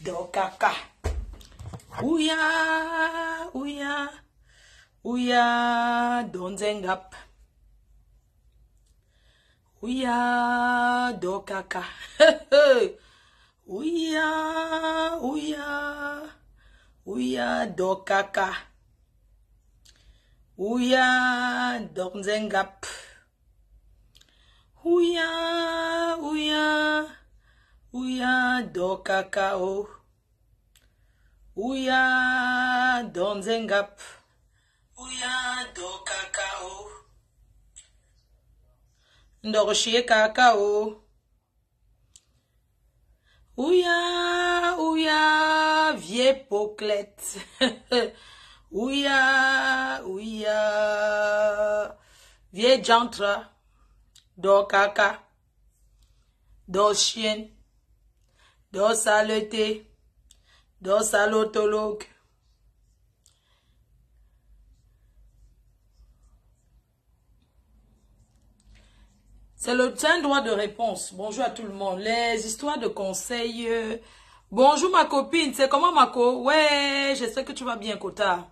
dokaka. Ouya, ouya, ouya, donzengap. Ouya, dokaka. Ouya, ouya, ouya, dokaka. Ouya, donzengap. Ouya, ouya, ouya, dokaka o. Ouya, donzengap. Ouya, dokaka o. Ndoroshiye kakao. Ouya, ouya, vieille poclette. Ouya, ouya, vieille jantra. Do caca, do chien, do saleté, do salotologue. C'est un droit de réponse. Bonjour à tout le monde. Les histoires de conseils. Bonjour ma copine. C'est comment Mako? Ouais, j'espère que tu vas bien, Kota.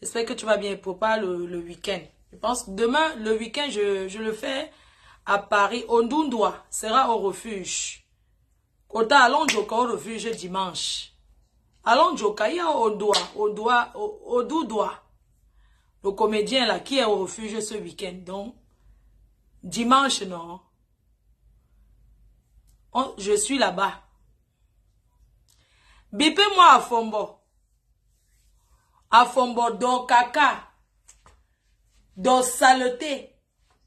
J'espère que tu vas bien pour pas le week-end. Je pense que demain, le week-end, je le fais à Paris. Ondundoa sera au refuge. Kota, allons Joka au refuge dimanche. Allons Joka, il y a Odoudoa. Le comédien là qui est au refuge ce week-end. Donc, dimanche, non. Je suis là-bas. Bipez-moi à Fombo. À Fombo, do caca. Do saleté.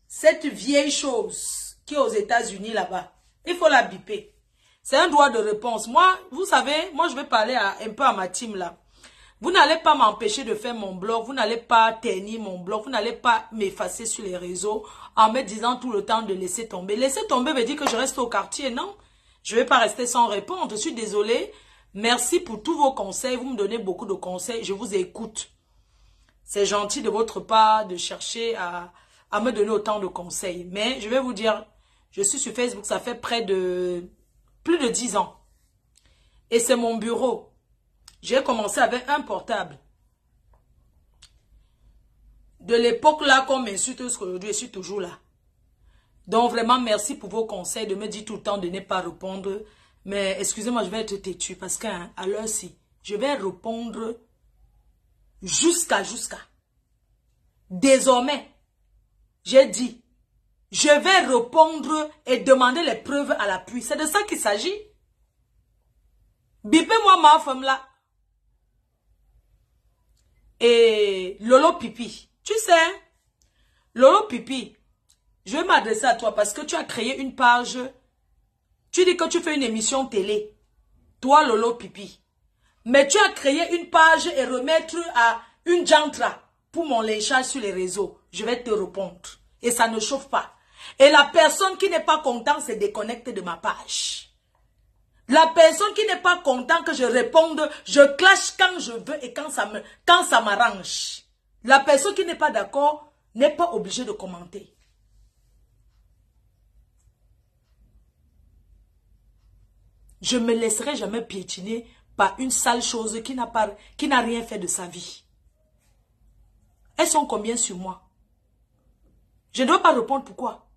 Cette vieille chose qui est aux États-Unis là-bas. Il faut la biper. C'est un droit de réponse. Moi, vous savez, moi je vais parler un peu à ma team là. Vous n'allez pas m'empêcher de faire mon blog, vous n'allez pas ternir mon blog, vous n'allez pas m'effacer sur les réseaux en me disant tout le temps de laisser tomber. Laisser tomber veut dire que je reste au quartier, non? Je ne vais pas rester sans répondre, je suis désolée. Merci pour tous vos conseils, vous me donnez beaucoup de conseils, je vous écoute. C'est gentil de votre part de chercher à me donner autant de conseils. Mais je vais vous dire, je suis sur Facebook, ça fait plus de 10 ans. Et c'est mon bureau. J'ai commencé avec un portable. De l'époque là, qu'on m'insulte aujourd'hui, je suis toujours là. Donc vraiment, merci pour vos conseils, de me dire tout le temps de ne pas répondre. Mais excusez-moi, je vais être têtu parce qu'à l'heure-ci, je vais répondre jusqu'à. Désormais, j'ai dit, je vais répondre et demander les preuves à l'appui. C'est de ça qu'il s'agit. Bipez-moi ma femme là. Et Lolo Pipi. Tu sais, Lolo Pipi, je vais m'adresser à toi parce que tu as créé une page. Tu dis que tu fais une émission télé. Toi, Lolo Pipi. Mais tu as créé une page et remettre à une jantra pour mon lynchage sur les réseaux. Je vais te répondre. Et ça ne chauffe pas. Et la personne qui n'est pas contente se déconnecte de ma page. La personne qui n'est pas contente que je réponde, je clash quand je veux et quand ça m'arrange. La personne qui n'est pas d'accord n'est pas obligée de commenter. Je ne me laisserai jamais piétiner par une sale chose qui n'a rien fait de sa vie. Elles sont combien sur moi? Je ne dois pas répondre pourquoi.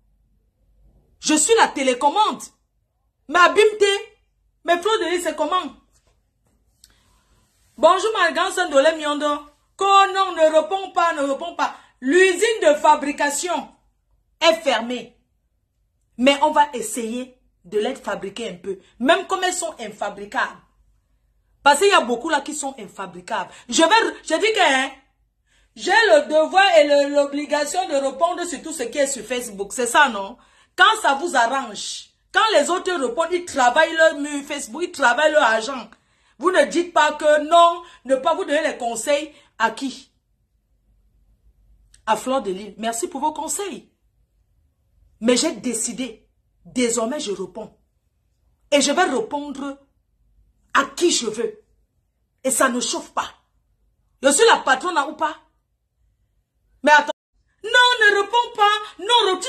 Je suis la télécommande. Mais abîme-t. Mais Flo de c'est comment? Bonjour Margan Dolem Miondo. Non, ne réponds pas. L'usine de fabrication est fermée. Mais on va essayer de les fabriquer un peu. Même comme elles sont infabricables. Parce qu'il y a beaucoup là qui sont infabricables. Je dis que j'ai le devoir et l'obligation de répondre sur tout ce qui est sur Facebook. C'est ça, non? Quand ça vous arrange. Quand les autres répondent, ils travaillent leur mur Facebook, ils travaillent leur argent. Vous ne dites pas que non, ne pas vous donner les conseils à qui? À Fleur de Lille. Merci pour vos conseils. Mais j'ai décidé, désormais je réponds. Et je vais répondre à qui je veux. Et ça ne chauffe pas. Je suis la patronne ou pas? Mais attends. Non, ne réponds pas. Non,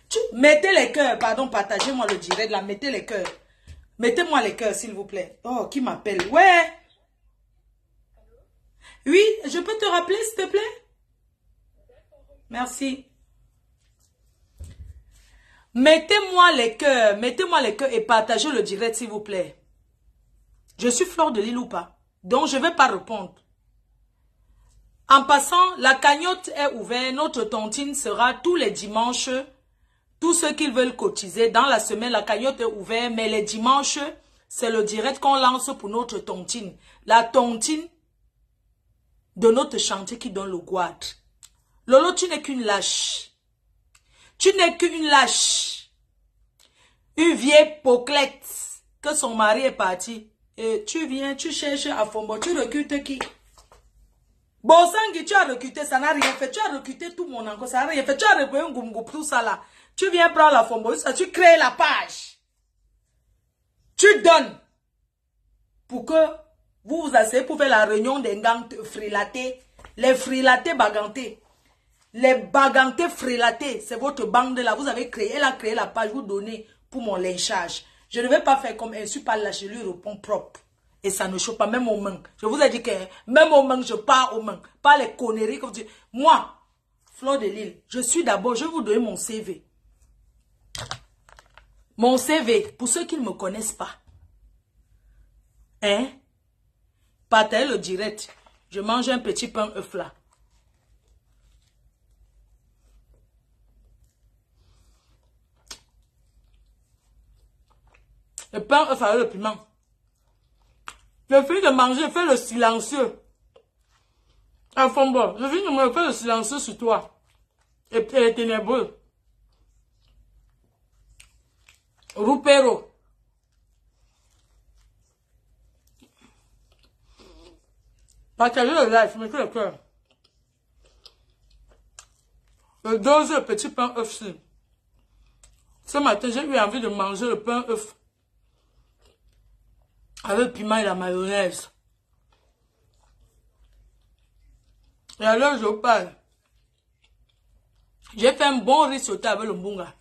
tu mettez les cœurs. Pardon, partagez-moi le direct là. Mettez les cœurs. Mettez-moi les cœurs, s'il vous plaît. Oh, qui m'appelle? Ouais. Oui, je peux te rappeler, s'il te plaît? Merci. Mettez-moi les cœurs et partagez le direct, s'il vous plaît. Je suis Fleur de Lille ou pas? Donc, je ne vais pas répondre. En passant, la cagnotte est ouverte. Notre tontine sera tous les dimanches. Tous ceux qui veulent cotiser, dans la semaine, la cagnotte est ouverte. Mais les dimanches, c'est le direct qu'on lance pour notre tontine. La tontine de notre chantier qui donne le guad. Lolo, tu n'es qu'une lâche. Tu n'es qu'une lâche. Une vieille poclette que son mari est parti. Et tu viens, tu cherches à Fombo, tu recrutes qui? Bosangui, tu as recruté, ça n'a rien fait. Tu as recruté tout mon encore, ça n'a rien fait. Tu as recruté un goumgou, tout ça là. Tu viens prendre la Fombo, tu crées la page. Tu donnes. Pour que vous vous asseyez pour faire la réunion des gangs frilatés. Les frilatés bagantés. Les bagantés frilatés, c'est votre bande là. Vous avez créé, elle a créé la page, vous donnez pour mon lynchage. Je ne vais pas faire comme un super là, je lui réponds propre. Et ça ne choque pas, même aux mains. Je vous ai dit que même aux mains, je pars aux mains. Pas les conneries que vous dites. Moi, Fleur de Lille, je suis d'abord, je vais vous donner mon CV. Mon CV, pour ceux qui ne me connaissent pas. Hein? Partagez le direct. Je mange un petit pain œuf là. Le pain œuf avec le piment. Je finis de manger, je fais le silencieux. À fond bon, je finis de me faire le silencieux sur toi. Et puis les ténébreux. Roupero. Partagez le live, mettez le cœur. Le dose le petit pain œuf. Ce matin, j'ai eu envie de manger le pain œuf. Avec le piment et la mayonnaise. Et alors, je vous parle. J'ai fait un bon riz sauté avec le mbunga.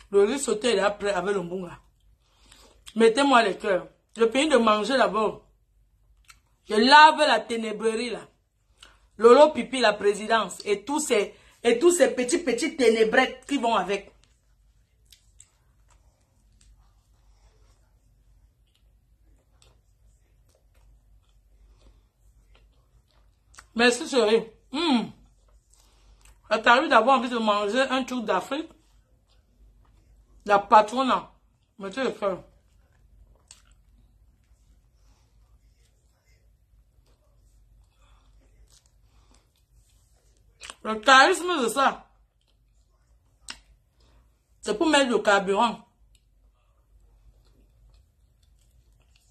Le riz sauté est après avec le mbunga. Mettez-moi les cœurs. Je finis de manger d'abord. Je lave la ténébrerie là. Lolo pipi, la présidence. Et tous ces petits ténébrettes qui vont avec. Merci chérie. Ça t'arrive d'avoir envie de manger un truc d'Afrique? La patronne, mettez le cœur. Le charisme de ça, c'est pour mettre le carburant.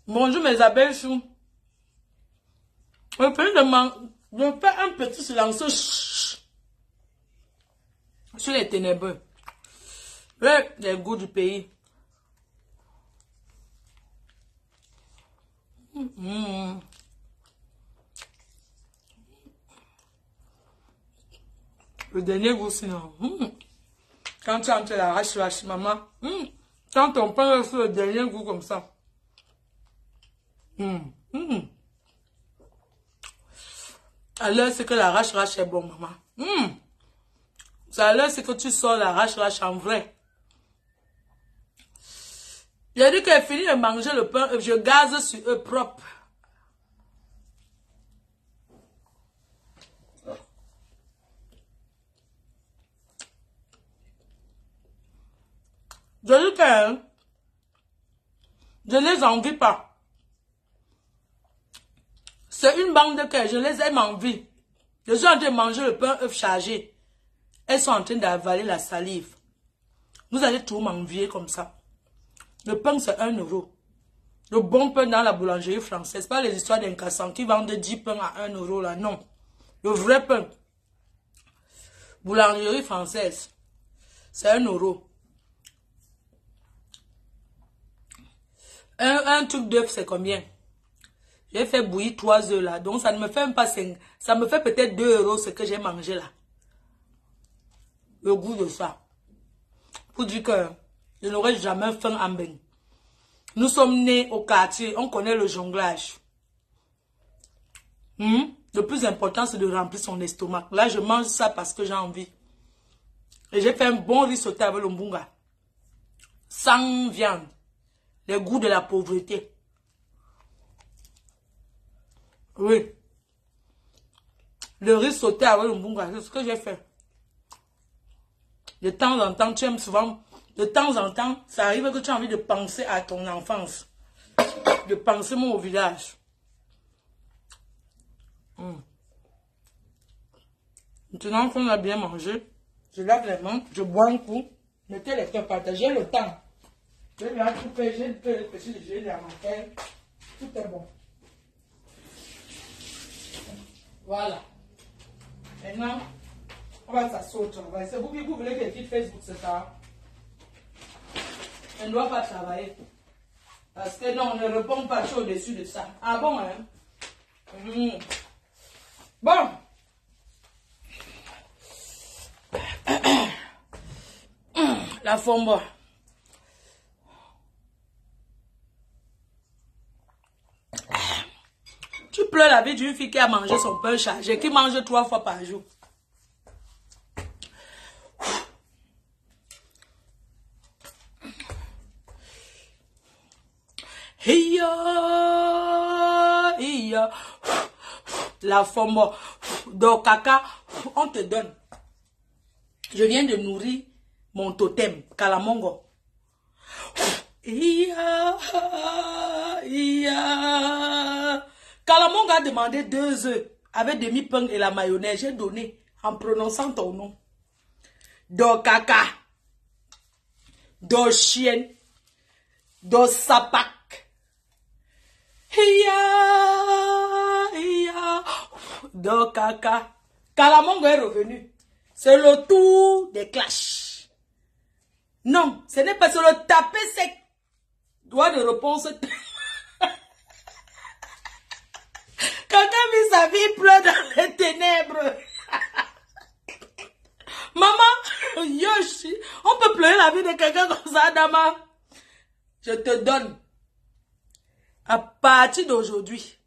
Bonjour mes abeilles chou. Je fais un petit silence sur les ténébreux. Les goûts du pays. Le dernier goût, sinon. Quand tu entres la rache, maman. Quand on parle sur le dernier goût comme ça. Alors, c'est que la rache est bon, maman. Alors, c'est que tu sors la rache en vrai. J'ai dit qu'elle finit de manger le pain, je gaze sur eux propre. Je dis que je ne les envie pas. C'est une bande que je les aime en vie. Je suis en train de manger le pain œuf chargé. Elles sont en train d'avaler la salive. Vous allez tout m'envier comme ça. Le pain, c'est 1 €. Le bon pain dans la boulangerie française. Pas les histoires d'un cassant qui vendent 10 pains à 1 € là. Non. Le vrai pain. Boulangerie française. C'est 1 €. Un truc d'œuf, c'est combien? J'ai fait bouillir 3 œufs là. Donc, ça ne me fait même pas 5. Ça me fait peut-être 2 € ce que j'ai mangé là. Le goût de ça. Pour dire que je n'aurai jamais faim en bain. Nous sommes nés au quartier, on connaît le jonglage. Le plus important, c'est de remplir son estomac. Là, je mange ça parce que j'ai envie. Et j'ai fait un bon riz sauté avec le mbunga. Sans viande. Les goûts de la pauvreté. Oui. Le riz sauté avec le mbunga, c'est ce que j'ai fait. De temps en temps, tu aimes souvent... De temps en temps, ça arrive que tu as envie de penser à ton enfance. De penser au village. Maintenant qu'on a bien mangé, je lave les mains, je bois un coup. Mettez les cœurs, partagez le temps. Je vais tout faire, j'ai le petit déjeuner dans ma tête. Tout est bon. Voilà. Maintenant, on va s'asseoir au travail. C'est vous qui vous voulez qu'elle quitte Facebook, c'est ça? Elle ne doit pas travailler. Parce que non, on ne répond pas au-dessus de ça. Ah bon, hein? Bon. La fomba. Tu pleures la vie d'une fille qui a mangé son pain chargé, qui mange 3 fois par jour. La fomba. Donc, caca, on te donne. Je viens de nourrir mon totem, Kalamongo. Kalamongo a demandé 2 œufs avec demi-pain et la mayonnaise. J'ai donné en prononçant ton nom. Do caca. Do chienne. Do sapak. Do caca. Kalamongo est revenu. C'est le tour des clashs. Non, ce n'est pas sur le taper sec. Droit de réponse. Quelqu'un vit sa vie, il pleure dans les ténèbres. Maman, Yoshi, on peut pleurer la vie de quelqu'un comme ça, Dama. Je te donne. À partir d'aujourd'hui.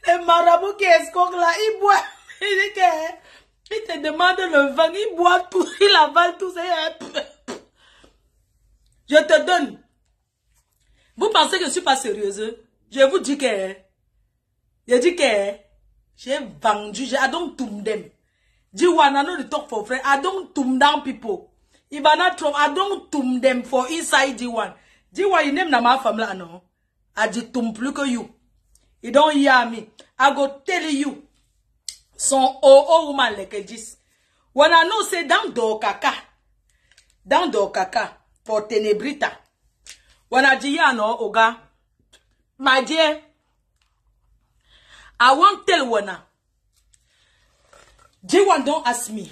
Le marabout qui escorte là, il boit. Il te demande le vin, il boit tout, il avale tout. Je te donne. Vous pensez que je ne suis pas sérieuse? Je vous dis que... Je dis que... J'ai vendu, I don't tum them. G1, I know the talk for friend. I don't tum down people. If I not tum, I don't tum them for inside G1. G1, you name na my family, no? I just tum plus que you. You don't hear me. I go tell you. Son oh woman like this. When I know say down do kaka. Down do kaka. For tenebrita. When I do no oga. My dear. I won't tell Wana. J1 don't ask me.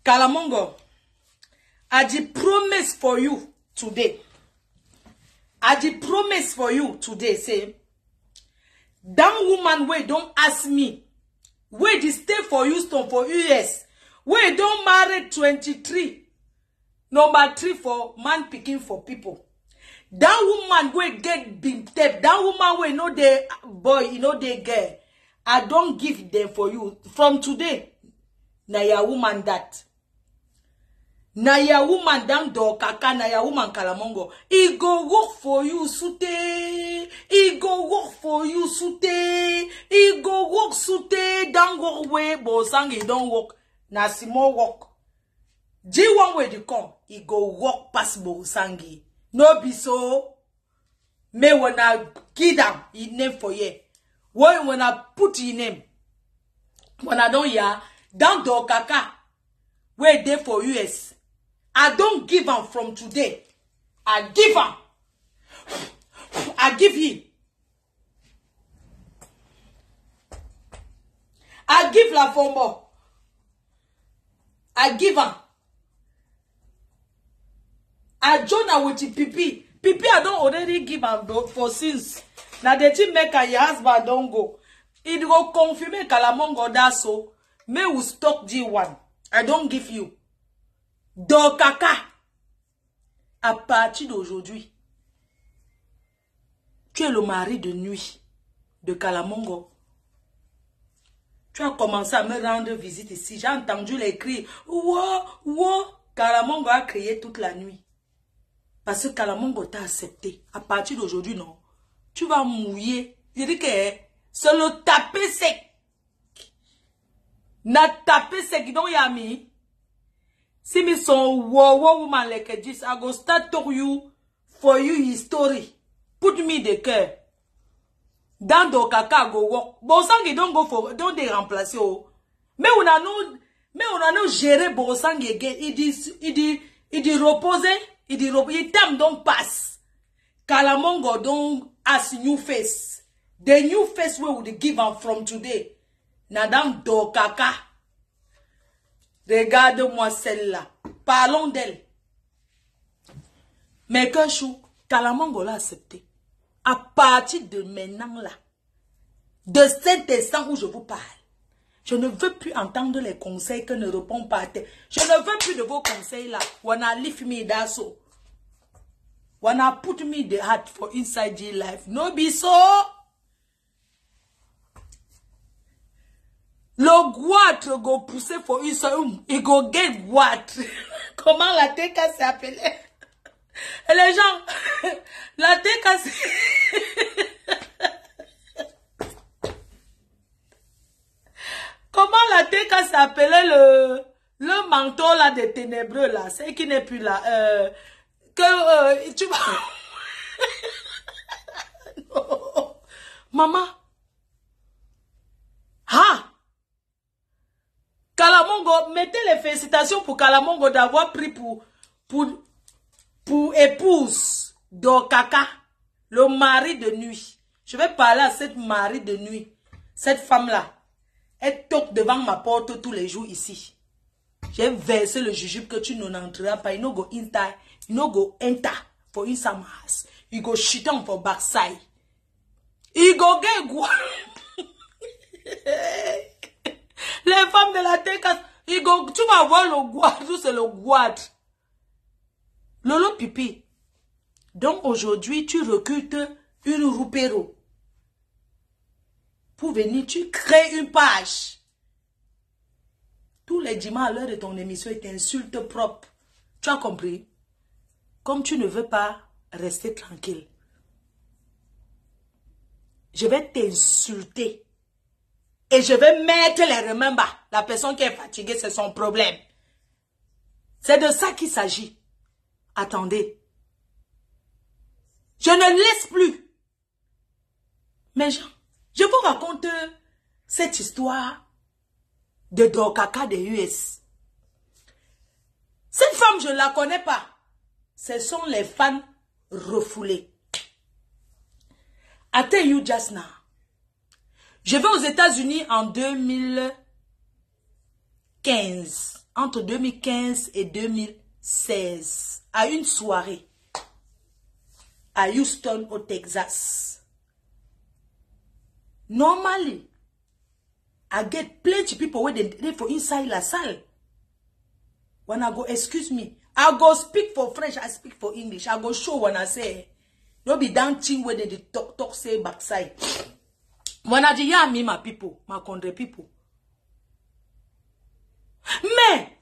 Kalamongo. I did promise for you today. I did promise for you today. Say, that woman wait don't ask me. Wait, they stay for Houston for US. Wait, don't marry 23. Number 3 for man picking for people. That woman will get been tapped. That woman will know the boy, you know the girl. I don't give them for you. From today, na ya woman that. Na ya woman down do kaka, na ya woman Kalamongo. He go work for you, sute. He go work for you, sute. He go work sute. Don't work way, but sang he don't work. Na small work. G1 way they come. He go work past Bosangi. No be so. Me when I give them his name for you. When I put his name. When I don't hear. Down do kaka. Where they for US. I don't give him from today. I give him. I give him. I give la fombo. I give her. I join her with the pipi. Pipi, I don't already give her for since. Now the thing make her your husband don't go. It go confirm Kalamongo daso. Me will stock G1. I don't give you. Do kaka. À partir d'aujourd'hui, tu es le mari de nuit de Kalamongo. Tu as commencé à me rendre visite ici. J'ai entendu les cris. Wow, wow. Kalamongo a crié toute la nuit. Parce que Kalamongo t'a accepté. À partir d'aujourd'hui, non. Tu vas mouiller. Je dis que c'est le taper sec. Na taper sec. Donc, Yami. Si me son wow woman like this, I go start talk you for you history. Put me the cœur. Dans do kaka go work. Bosangi don't go for, don't they remplacer oh. Mais on a no géré Bosangi again. Il dit reposer. Il t'aime donc passe. Kalamongo don't ask new face. The new face we would give am from today. Nadam do kaka. Regarde-moi celle-là. Parlons d'elle. Mais que chou, Kalamongo l'a accepté. À partir de maintenant là, de cet instant où je vous parle, je ne veux plus entendre les conseils que ne répond pas à terre. Je ne veux plus de vos conseils là. Wanna lift me daso. Wanna put me the heart for inside your life. No be so. Le goitre go pousser pour une seule, il go get goitre. Comment la TK s'est appelée? Et les gens, la TK comment la TK s'est appelée le manteau là des ténébreux là, c'est qui n'est plus là, tu vas... Non. Maman. Ah. Kalamongo, mettez les félicitations pour Kalamongo d'avoir pris pour épouse Dokaka, le mari de nuit. Je vais parler à cette mari de nuit. Cette femme-là, elle toque devant ma porte tous les jours ici. J'ai versé le jujube que tu n'entreras pas. You no go enter. You no go enter for in some house. You go shit on for backside. You go get go. Les femmes de la TK, tu vas voir le guad, c'est le guad. Lolo pipi. Donc aujourd'hui, tu recrutes une roupéro. Pour venir, tu crées une page. Tous les dimanches à l'heure de ton émission, ils t'insultent propre. Tu as compris? Comme tu ne veux pas rester tranquille, je vais t'insulter. Et je vais mettre les remember. La personne qui est fatiguée, c'est son problème. C'est de ça qu'il s'agit. Attendez. Je ne laisse plus. Mais je vous raconte cette histoire de Dokaka des US. Cette femme, je ne la connais pas. Ce sont les fans refoulés. I tell you just now. Je vais aux États-Unis en 2015. Entre 2015 et 2016. À une soirée. À Houston, au Texas. Normally, I get plenty of people when they for inside la salle. When I go, excuse me, I go speak for French, I speak for English. I go show when I say, don't be dancing when they talk say backside. When I dis, me, my people, my country people. Mais,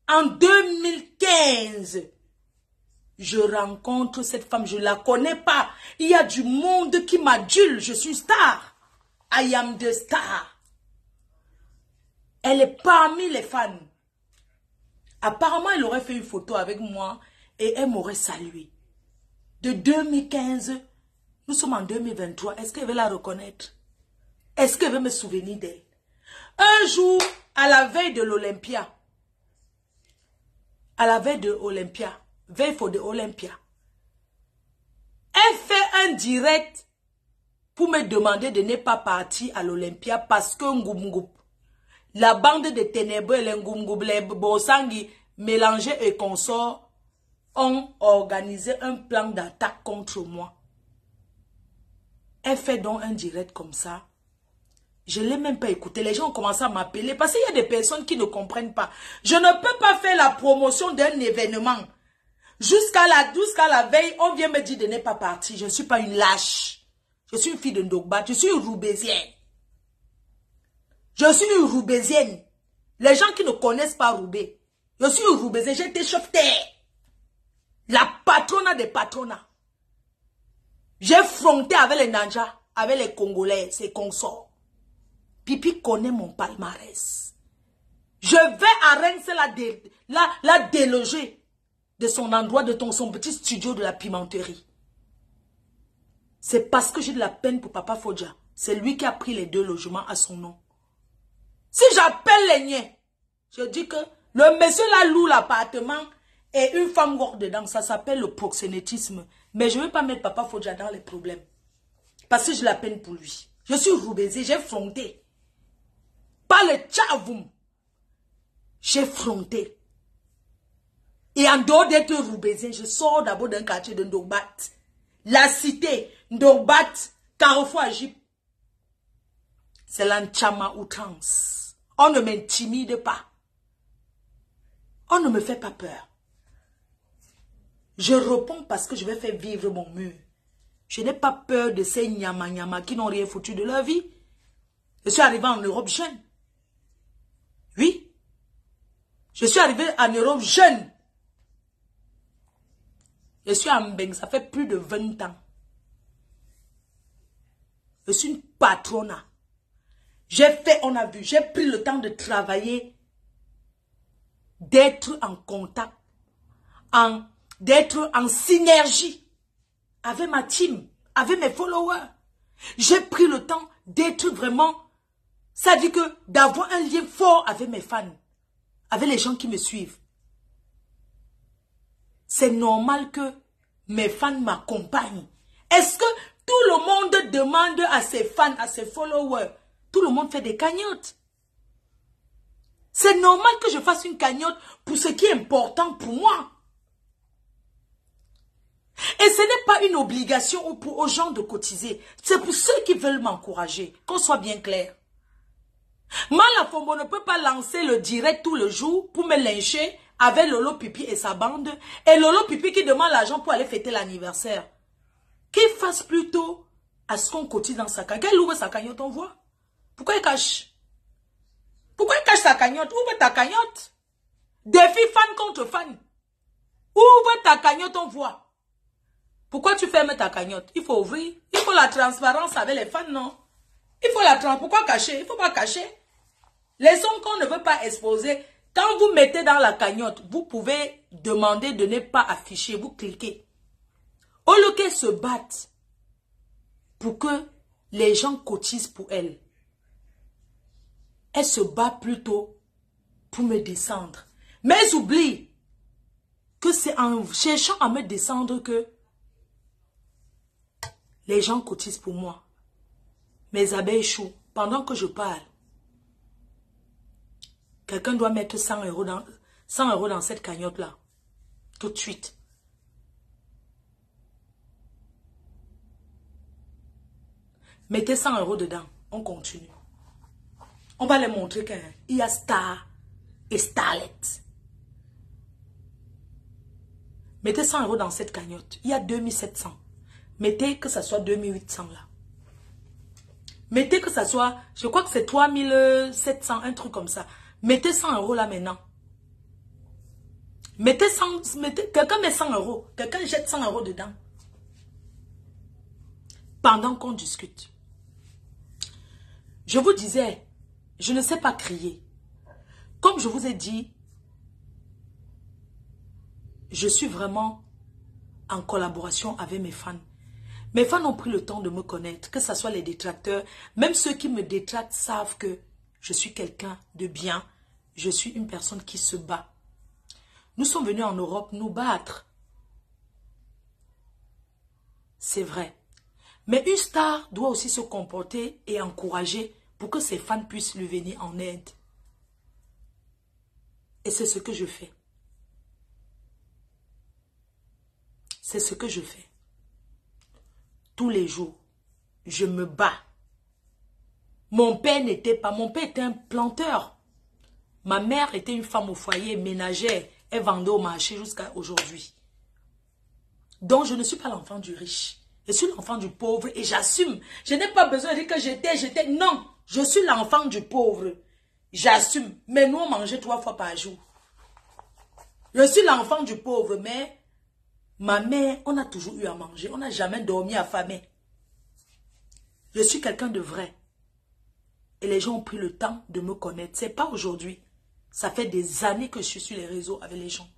en 2015, je rencontre cette femme, je ne la connais pas. Il y a du monde qui m'adule, je suis star. I am the star. Elle est parmi les fans. Apparemment, elle aurait fait une photo avec moi et elle m'aurait salué. De 2015, nous sommes en 2023. Est-ce qu'elle veut la reconnaître? Est-ce qu'elle veut me souvenir d'elle? Un jour, à la veille de l'Olympia, veille for the Olympia, elle fait un direct pour me demander de ne pas partir à l'Olympia parce que Ngoum, la bande de ténébreux, les Ngumgub, les Bosangi, mélangés et consorts, ont organisé un plan d'attaque contre moi. Elle fait donc un direct comme ça. Je ne l'ai même pas écouté. Les gens ont commencé à m'appeler parce qu'il y a des personnes qui ne comprennent pas. Je ne peux pas faire la promotion d'un événement. Jusqu'à la veille, on vient me dire de ne pas partir. Je ne suis pas une lâche. Je suis une fille de Ndogba. Je suis une Roubaisienne. Je suis une Roubaisienne. Les gens qui ne connaissent pas Roubaix. Je suis une Roubaisienne. J'ai été chauffeur. La patrona des patronats. J'ai fronté avec les Nanja, avec les Congolais, ses consorts. Pipi connaît mon palmarès. Je vais à Reims la déloger de son endroit, de son petit studio de la pimenterie. C'est parce que j'ai de la peine pour Papa Fodja. C'est lui qui a pris les 2 logements à son nom. Si j'appelle les niais, je dis que le monsieur là loue l'appartement et une femme morte dedans. Ça s'appelle le proxénétisme. Mais je ne vais pas mettre Papa Fodja dans les problèmes. Parce que j'ai de la peine pour lui. Je suis roubaisé, j'ai fronté. Pas le tchavoum. J'ai fronté. Et en dehors d'être roubaisé, je sors d'abord d'un quartier de Ndogbat. La cité, Ndogbat, Carrefour Agip. C'est l'Anchama outrance. On ne m'intimide pas. On ne me fait pas peur. Je réponds parce que je vais faire vivre mon mur. Je n'ai pas peur de ces nyama qui n'ont rien foutu de leur vie. Je suis arrivé en Europe jeune. Oui. Je suis arrivé en Europe jeune. Je suis à Mbeng, ça fait plus de 20 ans. Je suis une patrona. J'ai fait, on a vu, j'ai pris le temps de travailler, d'être en contact, d'être en synergie avec ma team, avec mes followers. J'ai pris le temps d'être vraiment, ça dit que d'avoir un lien fort avec mes fans, avec les gens qui me suivent. C'est normal que mes fans m'accompagnent. Est-ce que tout le monde demande à ses fans, à ses followers? Tout le monde fait des cagnottes. C'est normal que je fasse une cagnotte pour ce qui est important pour moi. Et ce n'est pas une obligation aux gens de cotiser. C'est pour ceux qui veulent m'encourager. Qu'on soit bien clair. Malafombo ne peut pas lancer le direct tout le jour pour me lyncher avec Lolo Pipi et sa bande. Et Lolo Pipi qui demande l'argent pour aller fêter l'anniversaire. Qu'il fasse plutôt à ce qu'on cotise dans sa cagnotte. Quelle ouvre sa cagnotte, on voit? Pourquoi il cache? Pourquoi il cache sa cagnotte? Ouvre ta cagnotte. Défi fan contre fan. Ouvre ta cagnotte, on voit. Pourquoi tu fermes ta cagnotte? Il faut ouvrir. Il faut la transparence avec les fans, non? Il faut la transparence. Pourquoi cacher? Il ne faut pas cacher. Les sommes qu'on ne veut pas exposer, quand vous mettez dans la cagnotte, vous pouvez demander de ne pas afficher. Vous cliquez. Au lieu qu'elle se batte pour que les gens cotisent pour elle, elle se bat plutôt pour me descendre. Mais j'oublie que c'est en cherchant à me descendre que les gens cotisent pour moi. Mes abeilles chouent. Pendant que je parle, quelqu'un doit mettre 100 euros dans cette cagnotte-là. Tout de suite. Mettez 100 euros dedans. On continue. On va les montrer qu'il y a star et starlet. Mettez 100 euros dans cette cagnotte. Il y a 2700. Mettez que ça soit 2800 là. Mettez que ça soit, je crois que c'est 3700, un truc comme ça. Mettez 100 euros là maintenant. Mettez 100, quelqu'un met 100 euros. Quelqu'un jette 100 euros dedans. Pendant qu'on discute. Je vous disais, je ne sais pas crier. Comme je vous ai dit, je suis vraiment en collaboration avec mes fans. Mes fans ont pris le temps de me connaître, que ce soit les détracteurs. Même ceux qui me détractent savent que je suis quelqu'un de bien. Je suis une personne qui se bat. Nous sommes venus en Europe nous battre. C'est vrai. Mais une star doit aussi se comporter et encourager pour que ses fans puissent lui venir en aide. Et c'est ce que je fais. C'est ce que je fais. Tous les jours, je me bats. Mon père n'était pas... Mon père était un planteur. Ma mère était une femme au foyer, ménagère. Elle vendait au marché jusqu'à aujourd'hui. Donc, je ne suis pas l'enfant du riche. Je suis l'enfant du pauvre et j'assume. Je n'ai pas besoin de dire que j'étais... Non, je suis l'enfant du pauvre. J'assume. Mais nous, on mangeait 3 fois par jour. Je suis l'enfant du pauvre, mais ma mère, on a toujours eu à manger. On n'a jamais dormi affamé. Je suis quelqu'un de vrai. Et les gens ont pris le temps de me connaître. C'est pas aujourd'hui. Ça fait des années que je suis sur les réseaux avec les gens.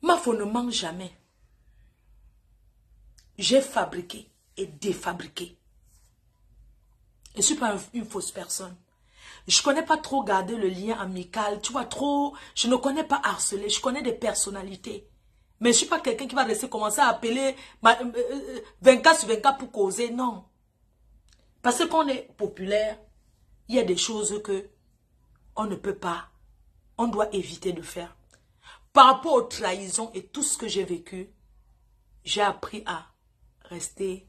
Ma femme ne mange jamais. J'ai fabriqué et défabriqué. Je ne suis pas une fausse personne. Je ne connais pas trop garder le lien amical. Tu vois, trop... Je ne connais pas harceler. Je connais des personnalités. Mais je ne suis pas quelqu'un qui va rester commencer à appeler 24 sur 24 pour causer. Non. Parce que quand on est populaire, il y a des choses que on ne peut pas, on doit éviter de faire. Par rapport aux trahisons et tout ce que j'ai vécu, j'ai appris à rester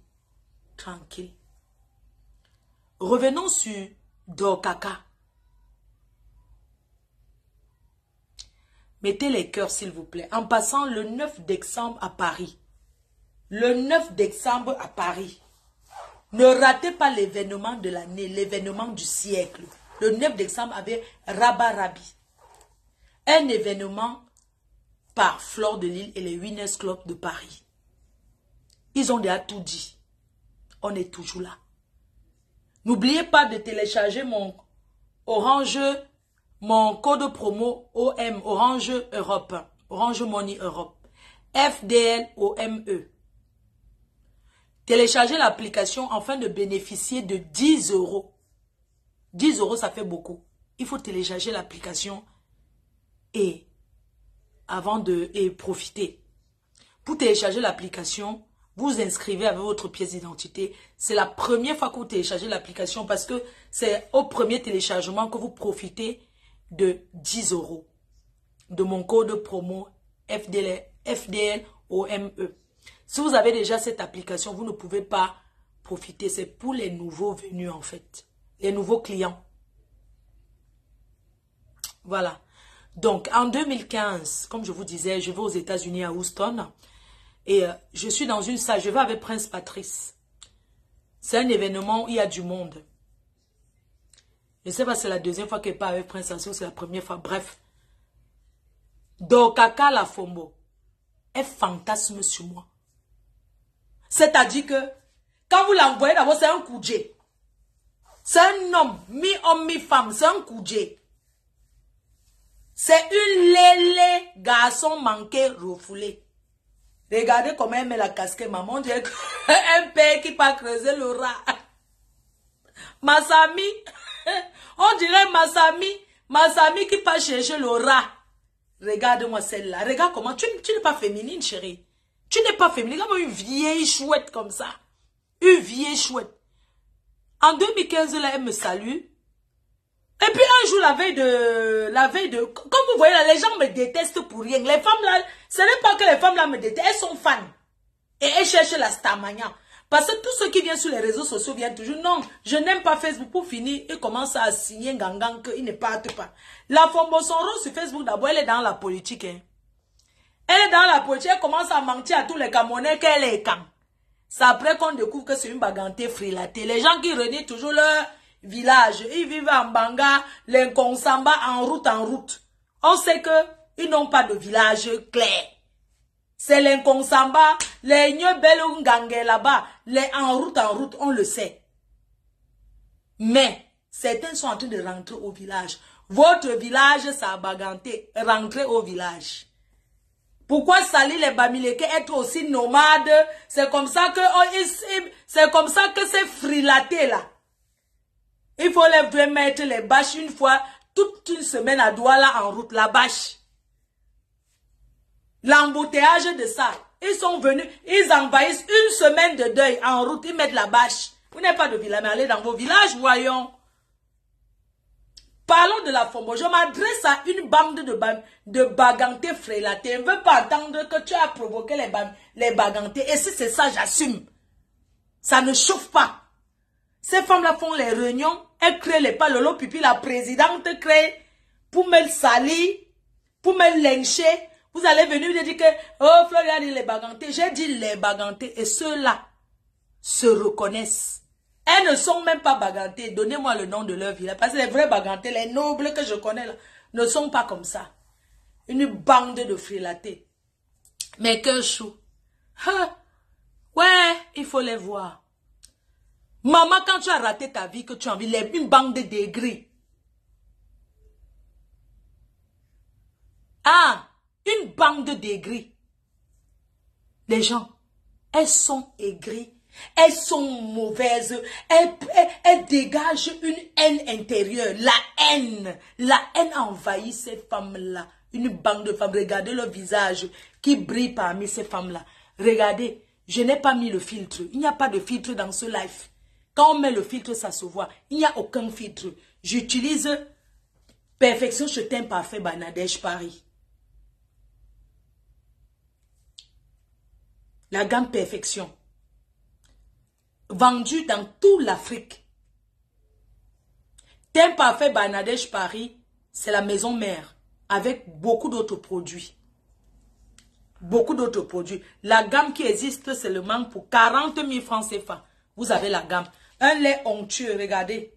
tranquille. Revenons sur Dokaka. Mettez les cœurs s'il vous plaît. En passant le 9 décembre à Paris. Le 9 décembre à Paris. Ne ratez pas l'événement de l'année, l'événement du siècle. Le 9 décembre avec Rabarabi. Un événement par Fleur de Lille et les Winners Club de Paris. Ils ont déjà tout dit. On est toujours là. N'oubliez pas de télécharger mon Orange, mon code promo OM, Orange Europe, Orange Money Europe, FDLOME. Téléchargez l'application afin de bénéficier de 10 €. 10 €, ça fait beaucoup. Il faut télécharger l'application et profiter. Pour télécharger l'application, vous inscrivez avec votre pièce d'identité. C'est la première fois que vous téléchargez l'application parce que c'est au premier téléchargement que vous profitez de 10 € de mon code promo FDLOME. Si vous avez déjà cette application, vous ne pouvez pas profiter. C'est pour les nouveaux venus en fait. Les nouveaux clients. Voilà. Donc, en 2015, comme je vous disais, je vais aux États-Unis à Houston. Et je suis dans une salle, je vais avec Prince Patrice. C'est un événement où il y a du monde. Je ne sais pas si c'est la deuxième fois qu'elle part avec Prince Patrice ou c'est la première fois. Bref. Dokaka la Fombo. Elle fantasme sur moi. C'est-à-dire que, quand vous l'envoyez d'abord, c'est un koudjé. C'est un homme, mi-homme, mi-femme, c'est un koudjé. C'est une lélé garçon manqué, refoulé. Regardez comment elle met la casquette, maman. On dirait un père qui part creuser le rat. Massami. On dirait Massami qui part chercher le rat. Regarde-moi celle-là. Regarde comment. Tu n'es pas féminine, chérie. Tu n'es pas féminine. Comme une vieille chouette comme ça. Une vieille chouette. En 2015, là, elle me salue. Et puis un jour, la veille de... Comme vous voyez là, les gens me détestent pour rien. Les femmes là, ce n'est pas que les femmes là me détestent. Elles sont fans. Et elles cherchent la starmania. Parce que tous ceux qui viennent sur les réseaux sociaux viennent toujours. Non, je n'aime pas Facebook. Pour finir, ils commencent à signer gangan qu'ils ne partent pas. La Fombo son rôle sur Facebook, d'abord, elle est dans la politique. Hein. Elle est dans la politique. Elle commence à mentir à tous les Camerounais qu'elle est quand. C'est après qu'on découvre que c'est une bagantée frilatée. Les gens qui renient toujours leur village, ils vivent en Banga, les Konsamba en route. On sait que ils n'ont pas de village clair. C'est les Konsamba, les Nyebelungange là-bas, les en route, on le sait. Mais certains sont en train de rentrer au village. Votre village, ça a baganté. Rentrez au village. Pourquoi salir les Bamileke, être aussi nomades? C'est comme ça que c'est frilaté là. Il faut les mettre les bâches une fois, toute une semaine à Douala en route, la bâche. L'embouteillage de ça. Ils sont venus, ils envahissent une semaine de deuil en route, ils mettent la bâche. Vous n'avez pas de village, mais allez dans vos villages, voyons. Parlons de la FOMO. Je m'adresse à une bande de bagantés frélatés. Je ne veux pas entendre que tu as provoqué les bagantés. Et si c'est ça, j'assume. Ça ne chauffe pas. Ces femmes-là font les réunions. Elles créent les pas. Lolo Pipi, la présidente, crée pour me salir, pour me lyncher. Vous allez venir me dire que, oh, Florian dit les bagantés. J'ai dit les bagantés. Et ceux-là se reconnaissent. Elles ne sont même pas bagantés. Donnez-moi le nom de leur ville. Parce que les vrais bagantés, les nobles que je connais là, ne sont pas comme ça. Une bande de frélatés. Mais que chou. Ouais, il faut les voir. Maman, quand tu as raté ta vie, que tu as envie, une bande de dégris. Ah, une bande de dégris. Les gens, elles sont aigries. Elles sont mauvaises. Elles dégagent une haine intérieure. La haine a envahi ces femmes-là. Une bande de femmes. Regardez leur visage qui brille parmi ces femmes-là. Regardez, je n'ai pas mis le filtre. Il n'y a pas de filtre dans ce live. Quand on met le filtre, ça se voit. Il n'y a aucun filtre. J'utilise Perfection Châtain Parfait Banadèche Paris. La gamme Perfection. Vendue dans toute l'Afrique. Teint Parfait Bangladesh Paris, c'est la maison mère avec beaucoup d'autres produits. Beaucoup d'autres produits. La gamme qui existe seulement pour 40 000 francs CFA. Vous avez la gamme. Un lait onctueux, regardez.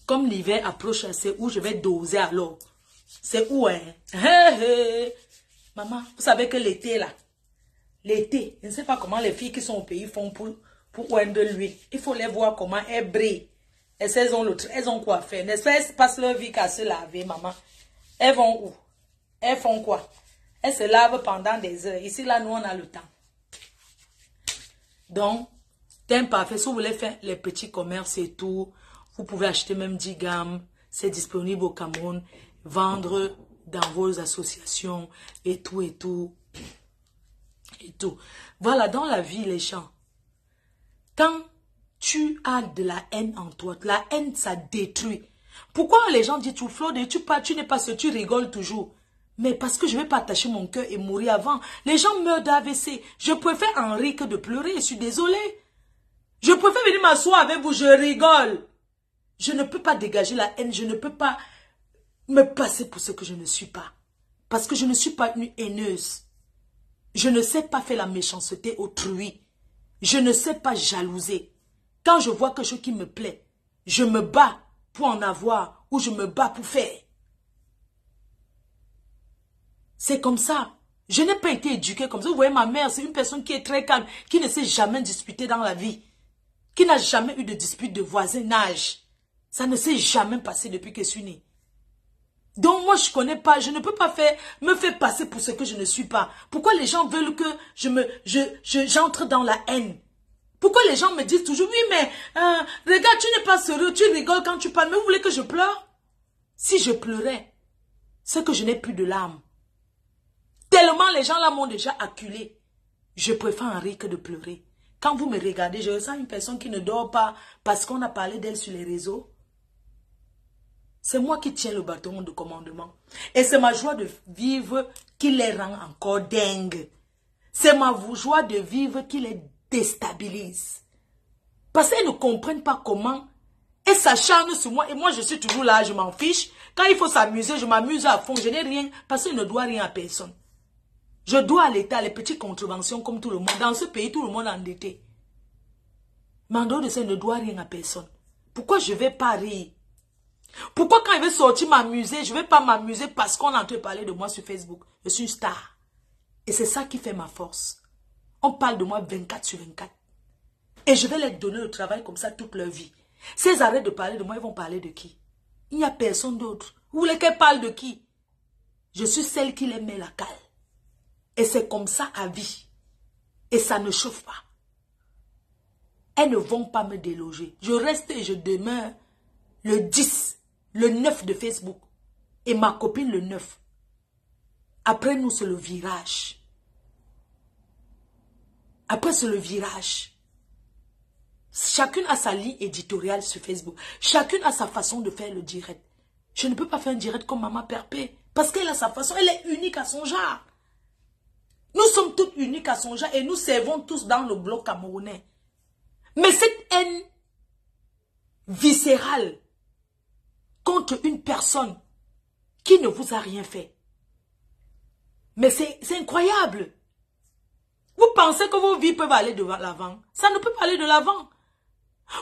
Comme l'hiver approche, c'est où je vais doser alors. C'est où, hein? Maman, vous savez que l'été là, l'été, je ne sais pas comment les filles qui sont au pays font pour oindre l'huile. Il faut les voir comment elles brillent. Et elles ont quoi faire. N'est-ce pas, elles passent leur vie qu'à se laver, maman. Elles vont où? Elles font quoi? Elles se lavent pendant des heures. Ici, là, nous, on a le temps. Donc, Teint Parfait, si vous voulez faire les petits commerces et tout, vous pouvez acheter même 10 gammes. C'est disponible au Cameroun. Vendre dans vos associations et tout et tout. Et tout. Voilà, dans la vie, les gens, quand tu as de la haine en toi, la haine, ça détruit. Pourquoi les gens disent, tu n'es pas ce, tu rigoles toujours. Mais parce que je ne vais pas attacher mon cœur et mourir avant. Les gens meurent d'AVC. Je préfère en rire que de pleurer, je suis désolée. Je préfère venir m'asseoir avec vous, je rigole. Je ne peux pas dégager la haine, je ne peux pas me passer pour ce que je ne suis pas. Parce que je ne suis pas une haineuse. Je ne sais pas faire la méchanceté autrui. Je ne sais pas jalouser. Quand je vois quelque chose qui me plaît, je me bats pour en avoir ou je me bats pour faire. C'est comme ça. Je n'ai pas été éduquée comme ça. Vous voyez, ma mère, c'est une personne qui est très calme, qui ne s'est jamais disputée dans la vie, qui n'a jamais eu de dispute de voisinage. Ça ne s'est jamais passé depuis que je suis née. Donc moi, je connais pas, je ne peux pas me faire passer pour ce que je ne suis pas. Pourquoi les gens veulent que j'entre dans la haine? Pourquoi les gens me disent toujours, oui, mais regarde, tu n'es pas sérieux, tu rigoles quand tu parles, mais vous voulez que je pleure? Si je pleurais, c'est que je n'ai plus de larmes. Tellement les gens là m'ont déjà acculé. Je préfère en rire que de pleurer. Quand vous me regardez, je ressens une personne qui ne dort pas parce qu'on a parlé d'elle sur les réseaux. C'est moi qui tiens le bâton de commandement. Et c'est ma joie de vivre qui les rend encore dingues. C'est ma joie de vivre qui les déstabilise. Parce qu'elles ne comprennent pas comment. Elles s'acharnent sur moi. Et moi, je suis toujours là, je m'en fiche. Quand il faut s'amuser, je m'amuse à fond. Je n'ai rien. Parce que je ne dois rien à personne. Je dois à l'État les petites contraventions comme tout le monde. Dans ce pays, tout le monde est endetté. Mais en dehors de ça, je ne dois rien à personne. Pourquoi je ne vais pas rire? Pourquoi quand il veut sortir m'amuser, je ne vais pas m'amuser parce qu'on est en train de parler de moi sur Facebook. Je suis une star. Et c'est ça qui fait ma force. On parle de moi 24 sur 24. Et je vais leur donner le travail comme ça toute leur vie. Si elles arrêtent de parler de moi, ils vont parler de qui? Il n'y a personne d'autre. Vous voulez qu'elles parlent de qui? Je suis celle qui les met la cale. Et c'est comme ça à vie. Et ça ne chauffe pas. Elles ne vont pas me déloger. Je reste et je demeure le 10, le 9 de Facebook. Et ma copine le 9. Après nous, c'est le virage. Après, c'est le virage. Chacune a sa ligne éditoriale sur Facebook. Chacune a sa façon de faire le direct. Je ne peux pas faire un direct comme Maman Perpé. Parce qu'elle a sa façon. Elle est unique à son genre. Nous sommes toutes uniques à son genre. Et nous servons tous dans le bloc camerounais. Mais cette haine viscérale contre une personne qui ne vous a rien fait. Mais c'est incroyable. Vous pensez que vos vies peuvent aller de l'avant? Ça ne peut pas aller de l'avant.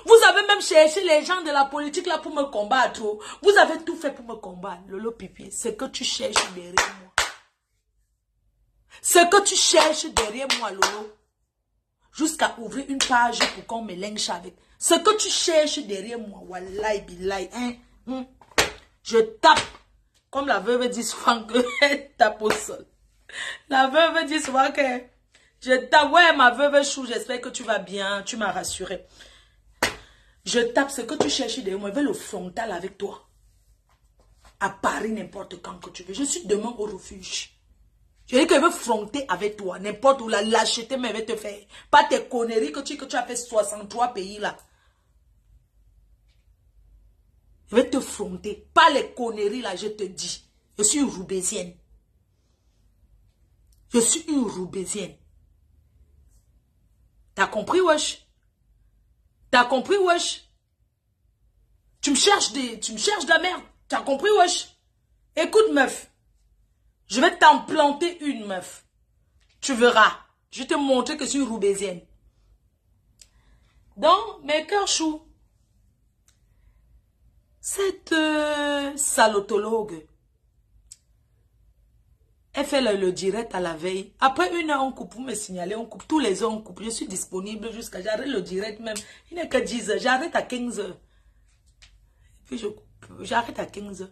Vous avez même cherché les gens de la politique là pour me combattre. Vous avez tout fait pour me combattre. Lolo Pipi, c'est que tu cherches derrière moi. C'est que tu cherches derrière moi, Lolo. Jusqu'à ouvrir une page pour qu'on me lynche avec. Ce que tu cherches derrière moi, wallahi billahi, hein, je tape. Comme la veuve dit souvent que elle tape au sol. La veuve dit souvent que je tape. Ouais, ma veuve Chou, j'espère que tu vas bien. Tu m'as rassuré. Je tape ce que tu cherches derrière moi. Je vais le frontal avec toi. À Paris, n'importe quand que tu veux. Je suis demain au refuge. Je dis que je veux fronter avec toi. N'importe où la lâcheté, mais je vais te faire. Pas tes conneries que tu as fait 63 pays là. Je vais te fronter. Pas les conneries là, je te dis. Je suis une Roubaisienne. Je suis une Roubaisienne. T'as compris, wesh? T'as compris, wesh? Tu me cherches de la merde. T'as compris, wesh? Écoute, meuf. Je vais t'en planter une, meuf. Tu verras. Je vais te montrer que je suis une Roubaisienne. Donc, mes cœurs choux. Cette salotologue, elle fait le direct à la veille. Après 1 heure, on coupe. Vous me signalez, on coupe. Tous les heures, on coupe. Je suis disponible jusqu'à... J'arrête le direct même. Il n'est que 10 heures. J'arrête à 15 heures. Puis je coupe. J'arrête à 15 heures.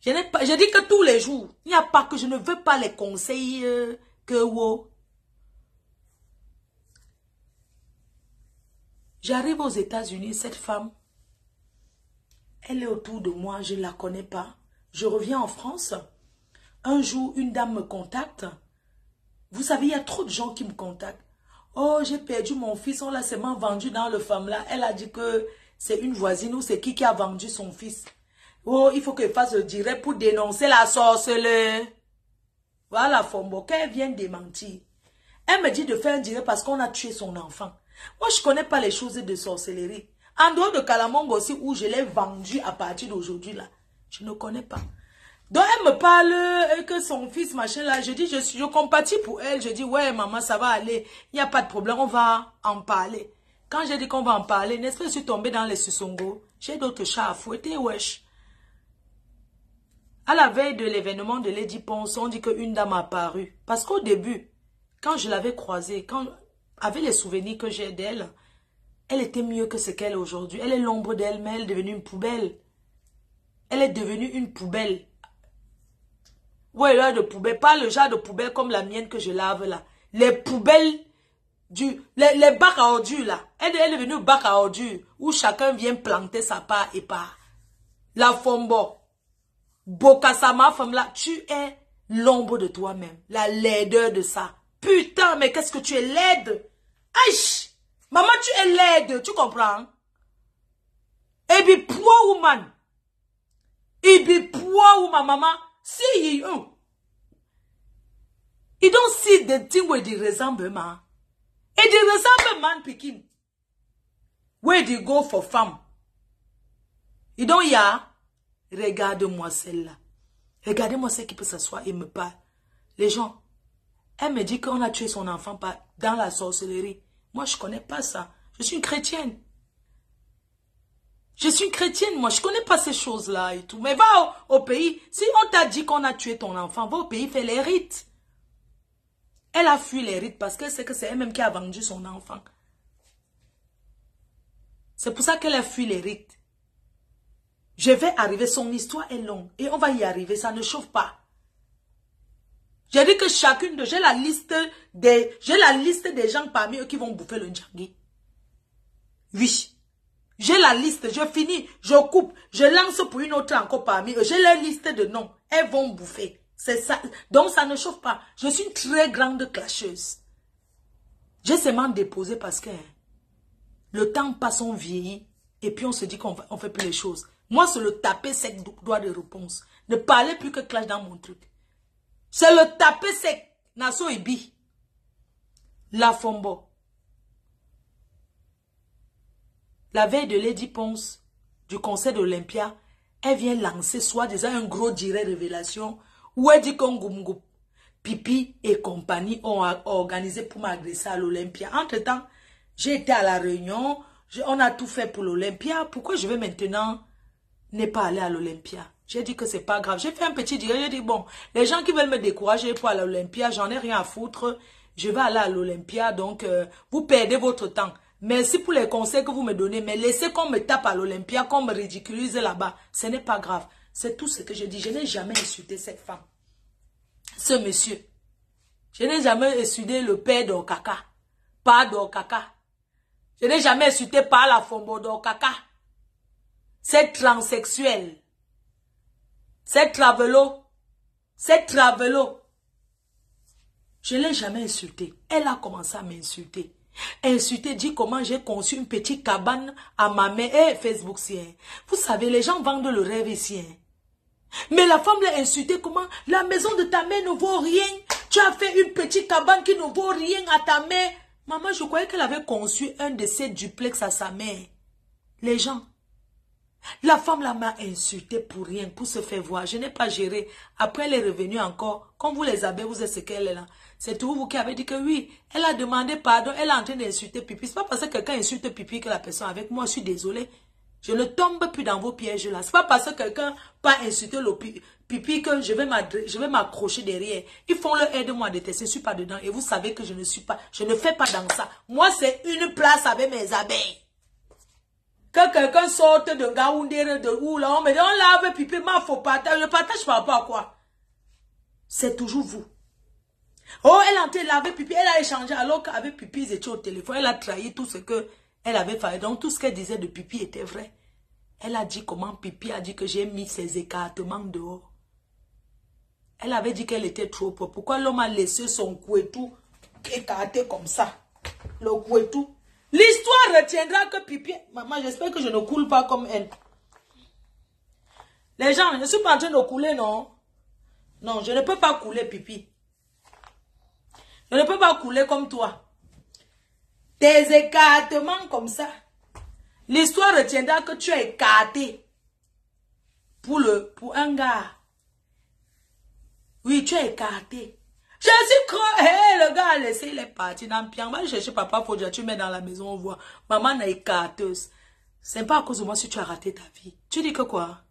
Je dis que tous les jours. Il n'y a pas que je ne veux pas les conseils que... Wow. J'arrive aux États-Unis, cette femme, elle est autour de moi, je ne la connais pas. Je reviens en France. Un jour, une dame me contacte. Vous savez, il y a trop de gens qui me contactent. Oh, j'ai perdu mon fils, on l'a seulement vendu dans le FAMLA. Elle a dit que c'est une voisine ou c'est qui a vendu son fils. Oh, il faut qu'elle fasse le direct pour dénoncer la sorcellerie. Voilà, Fombo, qu'elle vient démentir. Elle me dit de faire un direct parce qu'on a tué son enfant. Moi, je ne connais pas les choses de sorcellerie. En dehors de Kalamongo aussi, où je l'ai vendu à partir d'aujourd'hui, là. Je ne connais pas. Donc, elle me parle que son fils, machin, là. Je dis, je compatis pour elle. Je dis, ouais, maman, ça va aller. Il n'y a pas de problème, on va en parler. Quand j'ai dit qu'on va en parler, n'est-ce pas, je suis tombée dans les Sussongo. J'ai d'autres chats à fouetter, wesh. À la veille de l'événement de Lady Ponce, on dit qu'une dame a apparu. Parce qu'au début, quand je l'avais croisée, avec les souvenirs que j'ai d'elle, elle était mieux que ce qu'elle est aujourd'hui. Elle est l'ombre d'elle, mais elle est devenue une poubelle. Elle est devenue une poubelle. Ouais, là, de poubelle. Pas le genre de poubelle comme la mienne que je lave là. Les poubelles, les bacs à ordures là. Elle est devenue bac à ordures où chacun vient planter sa part et part. La Fombo. Bokasama, femme là, tu es l'ombre de toi-même. La laideur de ça. Putain, mais qu'est-ce que tu es laide. Aïe! Maman, tu es laide, tu comprends? Et puis, poor woman. Et puis, poor woman, maman. See you. You don't see the thing where they resemble, man. And they resemble man picking. Where they go for farm. You don't hear? Regarde-moi celle-là. Regardez-moi celle qui peut s'asseoir et me parle. Les gens, elle me dit qu'on a tué son enfant dans la sorcellerie. Moi, je ne connais pas ça. Je suis une chrétienne. Je suis une chrétienne, moi. Je ne connais pas ces choses-là et tout. Mais va au pays. Si on t'a dit qu'on a tué ton enfant, va au pays, fais les rites. Elle a fui les rites parce que c'est elle-même qui a vendu son enfant. C'est pour ça qu'elle a fui les rites. Je vais arriver, son histoire est longue. Et on va y arriver, ça ne chauffe pas. J'ai dit que chacune de... J'ai la liste des gens parmi eux qui vont bouffer le Ndjangi. Oui. J'ai la liste, je finis, je coupe, je lance pour une autre encore parmi eux. J'ai la liste de noms. Elles vont bouffer. C'est ça. Donc ça ne chauffe pas. Je suis une très grande clasheuse. J'ai seulement déposé parce que... Le temps passe, on vieillit. Et puis on se dit qu'on ne fait plus les choses. Moi, c'est le taper sec droit de réponse. Ne parlez plus que clash dans mon truc. C'est le taper sec. Nasso Ibi. La Fombo. La veille de Lady Ponce, du conseil d'Olympia, elle vient lancer soi-disant un gros direct révélation où elle dit qu'Ongumgoup, Pipi et compagnie ont organisé pour m'agresser à l'Olympia. Entre-temps, j'ai été à la réunion, on a tout fait pour l'Olympia. Pourquoi je vais maintenant ne pas aller à l'Olympia? J'ai dit que c'est pas grave. J'ai fait un petit direct, j'ai dit bon, les gens qui veulent me décourager pour aller à l'Olympia, j'en ai rien à foutre. Je vais aller à l'Olympia, donc vous perdez votre temps. Merci pour les conseils que vous me donnez, mais laissez qu'on me tape à l'Olympia, qu'on me ridiculise là-bas. Ce n'est pas grave. C'est tout ce que je dis. Je n'ai jamais insulté cette femme. Ce monsieur. Je n'ai jamais insulté le père d'Okaka. Pas d'Okaka. Je n'ai jamais insulté pas la Fombo d'Okaka. C'est transsexuel. C'est travelo. C'est travelo. Je ne l'ai jamais insulté. Elle a commencé à m'insulter. Insulter, dit comment j'ai conçu une petite cabane à ma mère. Et Facebook, si, hein. Vous savez, les gens vendent le rêve ici. Hein. Mais la femme l'a insulté comment? La maison de ta mère ne vaut rien. Tu as fait une petite cabane qui ne vaut rien à ta mère. Maman, je croyais qu'elle avait conçu un de ces duplex à sa mère. Les gens. La femme là m'a insulté pour rien, pour se faire voir. Je n'ai pas géré. Après, elle est revenue encore. Comme vous les avez, vous êtes ce qu'elle est là. C'est tout vous qui avez dit que oui, elle a demandé pardon, elle est en train d'insulter Pipi. C'est pas parce que quelqu'un insulte Pipi que la personne avec moi, je suis désolée. Je ne tombe plus dans vos pièges là. C'est pas parce que quelqu'un pas insulté le Pipi que je vais m'accrocher derrière. Ils font le aide-moi à détester, je ne suis pas dedans. Et vous savez que je ne fais pas dans ça. Moi, c'est une place avec mes abeilles. Que quelqu'un sorte de Gaoundé, de où là, on me dit, on lave Pipi, mais il faut partager. Je partage par rapport à quoi? C'est toujours vous. Oh, elle a en train de laver Pipi, elle a échangé alors qu'avec Pipi, ils étaient au téléphone. Elle a trahi tout ce qu'elle avait fait. Donc, tout ce qu'elle disait de Pipi était vrai. Elle a dit comment Pipi a dit que j'ai mis ses écartements dehors. Elle avait dit qu'elle était trop propre. Pourquoi l'homme a laissé son couetou écarté comme ça? Le couetou. L'histoire retiendra que Pipi... Maman, j'espère que je ne coule pas comme elle. Les gens, je ne suis pas en train de couler, non? Non, je ne peux pas couler, Pipi. Je ne peux pas couler comme toi. Tes écartements comme ça. L'histoire retiendra que tu es écarté. Pour un gars. Oui, tu es écarté. Je suis creux. Hey, le gars a laissé, il est parti dans le pied. On va chercher papa, faut dire, tu mets dans la maison, on voit. Maman est écarteuse. C'est pas à cause de moi si tu as raté ta vie. Tu dis que quoi?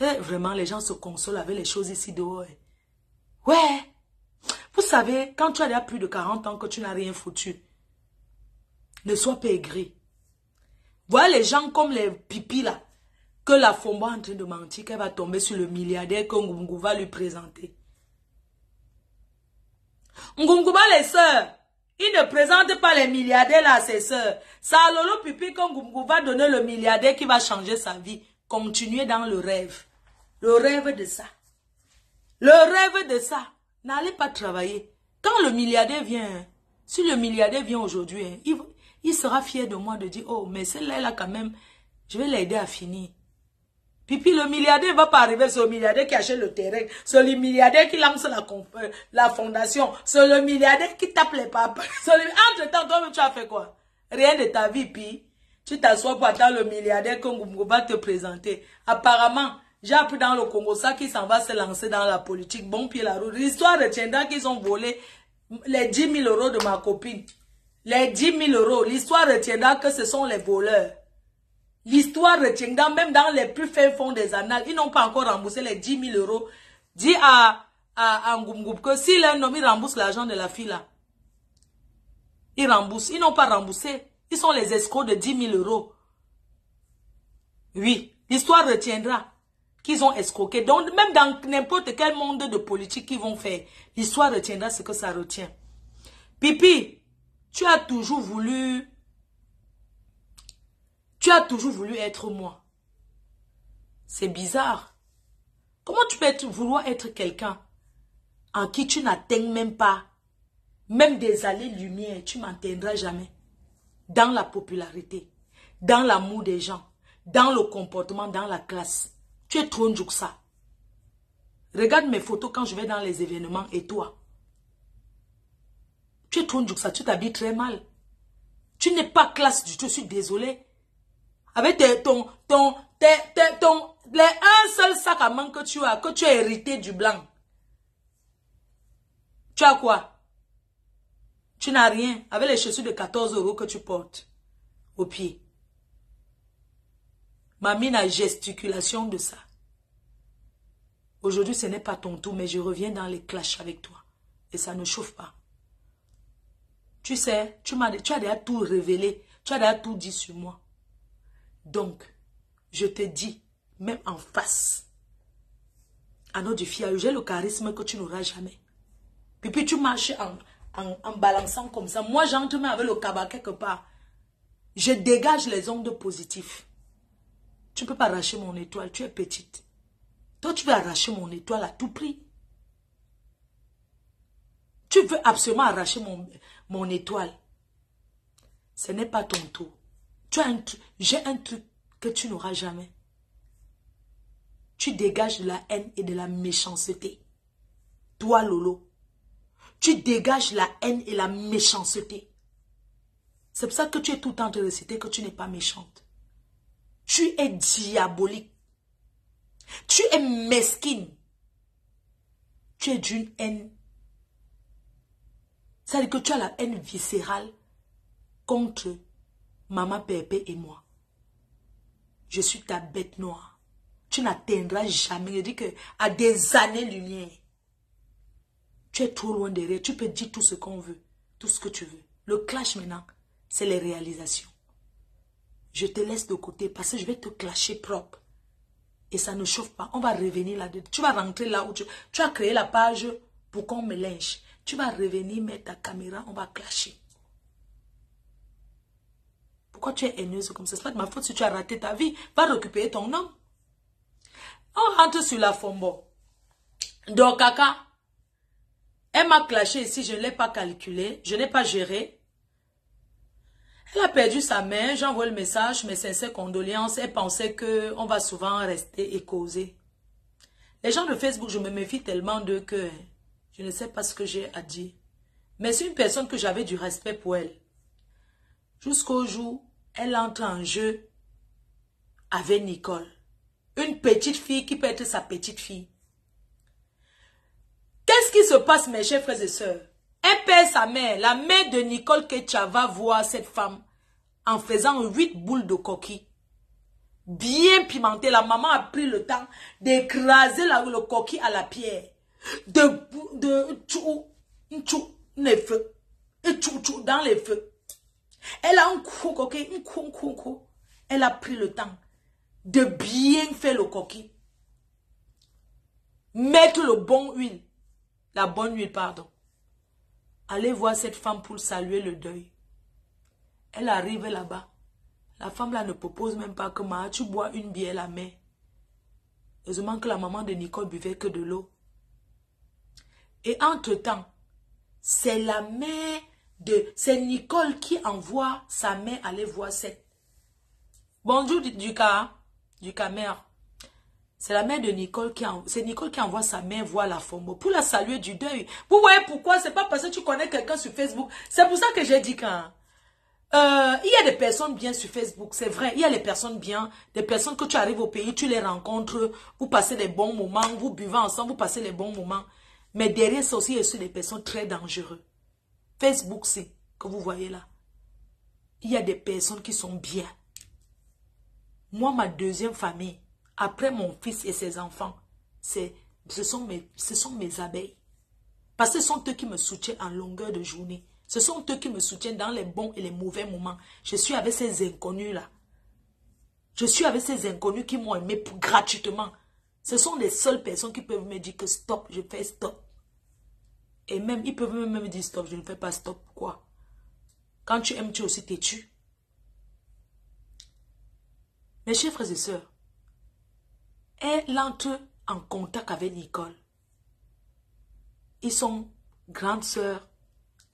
Hey, vraiment, les gens se consolent avec les choses ici dehors. Ouais. Vous savez, quand tu as déjà plus de 40 ans que tu n'as rien foutu, ne sois pas aigri. Voilà les gens comme les Pipi là, que la Fombo est en train de mentir, qu'elle va tomber sur le milliardaire que Ngumgou va lui présenter. Ngumgou va les sœurs. Il ne présente pas les milliardaires là à ses sœurs. C'est à Lolo Pipi que Ngumgou va donner le milliardaire qui va changer sa vie. Continuez dans le rêve. Le rêve de ça. Le rêve de ça. N'allez pas travailler. Quand le milliardaire vient, si le milliardaire vient aujourd'hui, il sera fier de moi de dire, oh, mais celle-là, elle a quand même, je vais l'aider à finir. Puis le milliardaire ne va pas arriver, c'est le milliardaire qui achète le terrain, c'est le milliardaire qui lance la fondation, c'est le milliardaire qui tape les papas. Entre-temps, toi, tu as fait quoi? Rien de ta vie, puis tu t'assois pour attendre le milliardaire que Ngumgou va te présenter. Apparemment, j'ai appris dans le Congo ça qui s'en va se lancer dans la politique. Bon pied la route. L'histoire retiendra qu'ils ont volé les 10 000 euros de ma copine. Les 10 000 euros. L'histoire retiendra que ce sont les voleurs. L'histoire retiendra même dans les plus fins fonds des annales. Ils n'ont pas encore remboursé les 10 000 euros. Dis à Ngumgou que si l'un homme, il rembourse l'argent de la fille là. Ils remboursent. Ils n'ont pas remboursé. Ils sont les escrocs de 10 000 euros. Oui. L'histoire retiendra qu'ils ont escroqué. Donc, même dans n'importe quel monde de politique qu'ils vont faire, l'histoire retiendra ce que ça retient. Pipi, tu as toujours voulu être moi. C'est bizarre. Comment tu peux vouloir être quelqu'un en qui tu n'atteins même pas, même des années-lumière, tu m'atteindras jamais. dans la popularité, dans l'amour des gens, dans le comportement, dans la classe. Tu es trop ça. Regarde mes photos quand je vais dans les événements et toi. Tu es trop ça, tu t'habilles très mal. Tu n'es pas classe du tout, je suis désolée. Avec un seul sac à main que tu as hérité du blanc. Tu as quoi? Tu n'as rien. Avec les chaussures de 14 € que tu portes au pied. Mamie n'a gesticulation de ça. Aujourd'hui, ce n'est pas ton tour, mais je reviens dans les clashs avec toi. Et ça ne chauffe pas. Tu sais, tu as déjà tout révélé. Tu as déjà tout dit sur moi. Donc, je te dis, même en face, à notre fille, j'ai le charisme que tu n'auras jamais. Puis tu marches en balançant comme ça. Moi, j'entre même avec le cabas quelque part. Je dégage les ondes positives. Tu ne peux pas arracher mon étoile, tu es petite. Toi, tu veux arracher mon étoile à tout prix. Tu veux absolument arracher mon étoile. Ce n'est pas ton tour. J'ai un truc que tu n'auras jamais. Tu dégages de la haine et de la méchanceté. Toi, Lolo. Tu dégages la haine et la méchanceté. C'est pour ça que tu es tout le temps de réciter que tu n'es pas méchante. Tu es diabolique. Tu es mesquine. Tu es d'une haine. C'est-à-dire que tu as la haine viscérale contre Maman Pépé et moi. Je suis ta bête noire. Tu n'atteindras jamais. Je dis que à des années-lumière. Tu es trop loin derrière. Tu peux dire tout ce qu'on veut. Tout ce que tu veux. Le clash maintenant, c'est les réalisations. Je te laisse de côté parce que je vais te clasher propre. Et ça ne chauffe pas. On va revenir là-dedans. Tu vas rentrer là où tu as créé la page pour qu'on me lynche. Tu vas revenir mettre ta caméra. On va clasher. Pourquoi tu es haineuse comme ça? C'est pas de ma faute si tu as raté ta vie. Va récupérer ton homme. On rentre sur la fombo. Donc, Kaka, elle m'a clashé ici. Je ne l'ai pas calculé. Je n'ai pas géré. Elle a perdu sa mère. J'envoie le message. Mes sincères condoléances. Elle pensait qu'on va souvent rester et causer. Les gens de Facebook, je me méfie tellement d'eux que je ne sais pas ce que j'ai à dire. Mais c'est une personne que j'avais du respect pour elle. Jusqu'au jour, elle entre en jeu avec Nicole. Une petite fille qui peut être sa petite fille. Qu'est-ce qui se passe, mes chers frères et sœurs? Elle perd sa mère. La mère de Nicole Ketia va voir cette femme en faisant 8 boules de coquille. Bien pimentée. La maman a pris le temps d'écraser le coquille à la pierre. Les feux. Dans les feux. Elle a un coup coquille. Elle a pris le temps de bien faire le coquille. Mettre le bon huile. La bonne huile, pardon. Allez voir cette femme pour saluer le deuil. Elle arrive là-bas. La femme là ne propose même pas que tu bois une bière la main. Heureusement que la maman de Nicole buvait que de l'eau. Et entre-temps, c'est la mère c'est Nicole qui envoie sa mère aller voir cette. Bonjour du mère. C'est la mère de Nicole c'est Nicole qui envoie sa mère voir la fombo pour la saluer du deuil. Vous voyez pourquoi? C'est pas parce que tu connais quelqu'un sur Facebook. C'est pour ça que j'ai dit qu'il y a des personnes bien sur Facebook, c'est vrai. Il y a les personnes bien, des personnes que tu arrives au pays, tu les rencontres, vous passez des bons moments, vous buvez ensemble, vous passez les bons moments. Mais derrière ça aussi, il y a des personnes très dangereuses. Facebook, c'est que vous voyez là. Il y a des personnes qui sont bien. Moi, ma deuxième famille, après mon fils et ses enfants, ce sont mes abeilles. Parce que ce sont eux qui me soutiennent en longueur de journée. Ce sont eux qui me soutiennent dans les bons et les mauvais moments. Je suis avec ces inconnus-là. Je suis avec ces inconnus qui m'ont aimé gratuitement. Ce sont les seules personnes qui peuvent me dire que stop, je fais stop. Et même, ils peuvent même me dire stop, je ne fais pas stop. Quoi? Quand tu aimes, tu aussi t'es tu. Mes chers frères et sœurs, elle entre en contact avec Nicole. Ils sont grandes sœurs.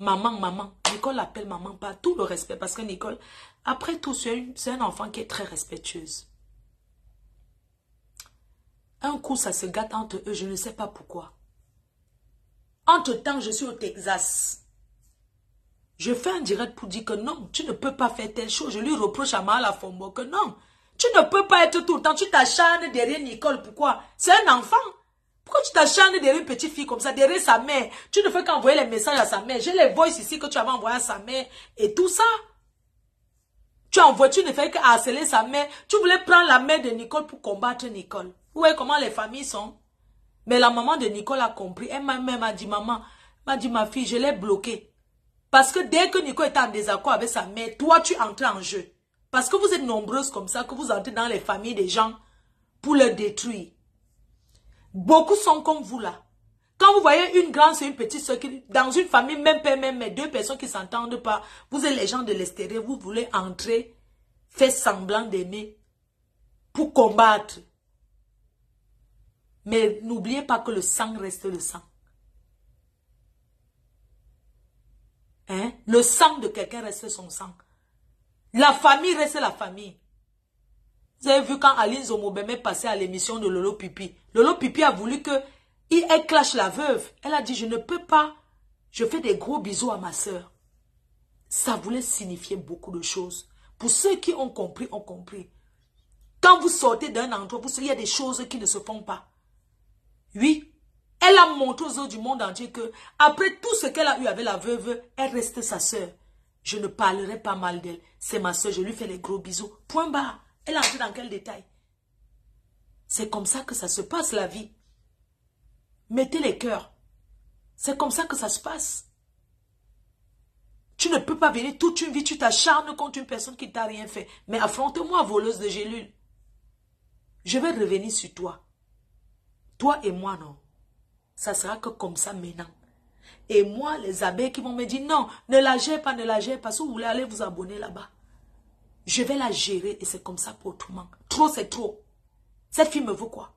Maman, Nicole l'appelle maman par tout le respect. Parce que Nicole, après tout, c'est un enfant qui est très respectueuse. Un coup, ça se gâte entre eux, je ne sais pas pourquoi. Entre-temps, je suis au Texas. Je fais un direct pour dire que non, tu ne peux pas faire telle chose. Je lui reproche à Mahala Fombo que non, tu ne peux pas être tout le temps. Tu t'acharnes derrière Nicole. Pourquoi? C'est un enfant. Pourquoi tu t'acharnes derrière une petite fille comme ça, derrière sa mère? Tu ne fais qu'envoyer les messages à sa mère. J'ai les voices ici que tu avais envoyé à sa mère et tout ça. Tu ne fais que harceler sa mère. Tu voulais prendre la mère de Nicole pour combattre Nicole. Vous voyez comment les familles sont? Mais la maman de Nicole a compris. Elle m'a dit, maman, ma fille, je l'ai bloquée. Parce que dès que Nicole était en désaccord avec sa mère, toi, tu entres en jeu. Parce que vous êtes nombreuses comme ça, que vous entrez dans les familles des gens pour les détruire. Beaucoup sont comme vous là. Quand vous voyez une grande soeur, une petite soeur, dans une famille, même père, même mère, deux personnes qui ne s'entendent pas, vous êtes les gens de l'extérieur, vous voulez entrer, faire semblant d'aimer, pour combattre. Mais n'oubliez pas que le sang reste le sang. Hein? Le sang de quelqu'un reste son sang. La famille reste la famille. Vous avez vu quand Aline Zomobeme est passée à l'émission de Lolo Pipi. Lolo Pipi a voulu elle clash la veuve. Elle a dit, je ne peux pas. Je fais des gros bisous à ma soeur. Ça voulait signifier beaucoup de choses. Pour ceux qui ont compris, ont compris. Quand vous sortez d'un endroit, il y a des choses qui ne se font pas. Oui, elle a montré aux autres du monde entier que, après tout ce qu'elle a eu avec la veuve, elle reste sa soeur. Je ne parlerai pas mal d'elle. C'est ma soeur, je lui fais les gros bisous. Point barre. Elle a entré dans quel détail? C'est comme ça que ça se passe, la vie. Mettez les cœurs. C'est comme ça que ça se passe. Tu ne peux pas venir toute une vie, tu t'acharnes contre une personne qui ne t'a rien fait. Mais affronte-moi, voleuse de gélules. Je vais revenir sur toi. Toi et moi, non. Ça sera que comme ça maintenant. Et moi, les abeilles qui vont me dire, non, ne la gère pas, parce que vous voulez aller vous abonner là-bas. Je vais la gérer et c'est comme ça pour tout le monde. Trop, c'est trop. Cette fille me veut quoi?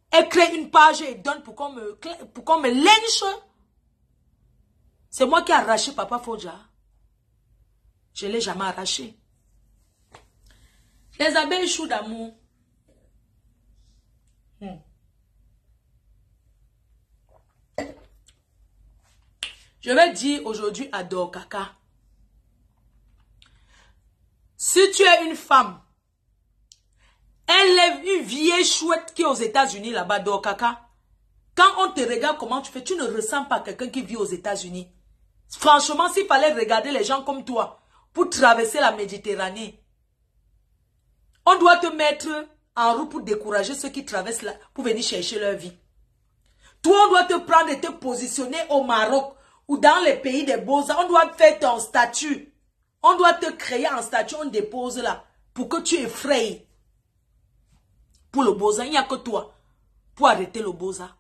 Elle crée une page et donne pour qu'on me lynche. C'est moi qui ai arraché Papa Fodja. Je ne l'ai jamais arraché. Les abeilles choues d'amour. Je vais dire aujourd'hui à Dorkaka. Si tu es une femme, elle est une vieille chouette qui est aux États-Unis là-bas, Dorkaka. Quand on te regarde comment tu fais, tu ne ressens pas quelqu'un qui vit aux États-Unis. Franchement, s'il fallait regarder les gens comme toi pour traverser la Méditerranée, on doit te mettre en route pour décourager ceux qui traversent là, pour venir chercher leur vie. Toi, on doit te prendre et te positionner au Maroc ou dans les pays des Beaux-Arts. On doit faire ton statut. On doit te créer un statut, on dépose là, pour que tu effrayes. Pour le Beaux-Arts, il n'y a que toi pour arrêter le Beaux-Arts.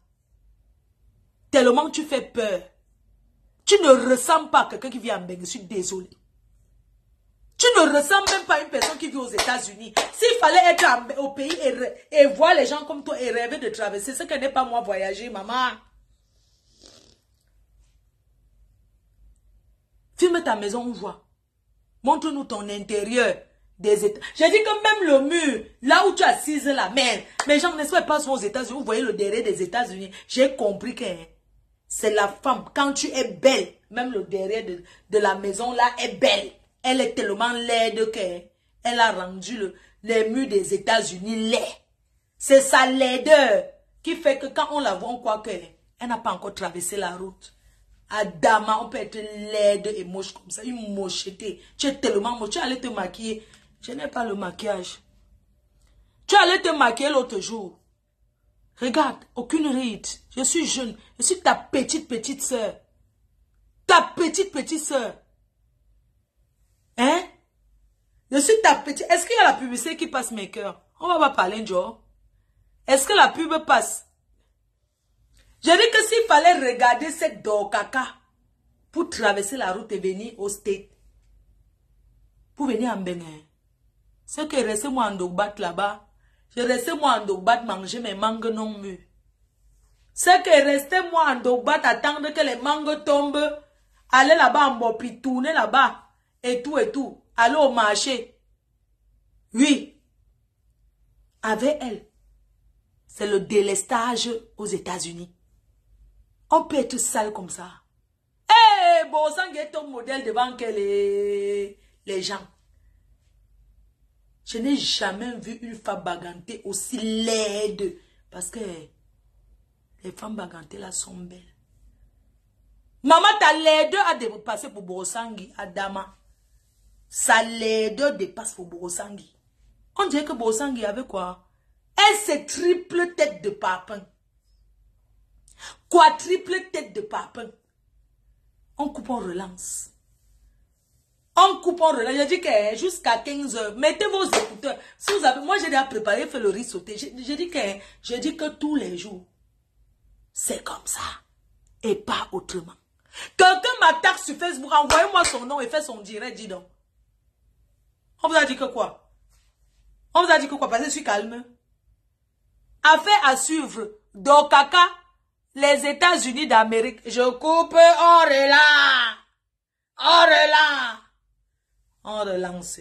Tellement tu fais peur. Tu ne ressembles pas à quelqu'un qui vit en Belgique, je suis désolé. Tu ne ressembles même pas à une personne qui vit aux États-Unis. S'il fallait être au pays et voir les gens comme toi et rêver de traverser, ce que n'est pas moi voyager, maman. Filme ta maison, on voit. Montre-nous ton intérieur des États. J'ai dit que même le mur, là où tu assises la mer, mes gens ne sont pas aux États-Unis, vous voyez le derrière des États-Unis. J'ai compris que c'est la femme. Quand tu es belle, même le derrière de la maison là est belle. Elle est tellement laide qu'elle a rendu les murs des États-Unis laids. C'est sa laideur qui fait que quand on la voit, on croit qu'elle n'a pas encore traversé la route. Adama, on peut être laide et moche comme ça, une mocheté. Tu es tellement moche, tu allais te maquiller. Je n'ai pas le maquillage. Tu allais te maquiller l'autre jour. Regarde, aucune ride. Je suis jeune. Je suis ta petite soeur. Ta petite soeur. Hein? Je suis ta petite... Est-ce qu'il y a la publicité qui passe mes cœurs? On va pas parler, Joe. Est-ce que la pub passe? J'ai dit que s'il fallait regarder cette Dorkaka pour traverser la route et venir au State, pour venir en Bénin, c'est que restez moi en Dogbat là-bas. Je restais moi en Dogbat manger mes mangues non mûres. C'est que restez moi en Dogbat attendre que les mangues tombent Allez là-bas en Mopi, tourner là-bas. Et tout, et tout. Allez au marché. Oui. Avec elle. C'est le délestage aux États-Unis. On peut être sale comme ça. Eh, Borosang est ton modèle devant que les gens. Je n'ai jamais vu une femme bagantée aussi laide. Parce que les femmes bagantées là sont belles. Maman, ta laideur a dépassé pour Borosangi, Adama. Sa laideur dépasse pour Borosangi. On dirait que Borosangi avait quoi? Elle, c'est triple tête de papin. Quadruple tête de papin. On coupe, on relance. On coupe, on relance. Je dis que jusqu'à 15 h, mettez vos écouteurs. Si vous avez, moi j'ai déjà préparé, fait le riz sauté. Je dis que tous les jours, c'est comme ça. Et pas autrement. Quelqu'un m'attaque sur Facebook, envoyez-moi son nom et fait son direct, dis donc. On vous a dit que quoi? On vous a dit que quoi? Parce que je suis calme. Affaire à suivre. Dokaka, les États-Unis d'Amérique. Je coupe, on relance. On relance. On relance.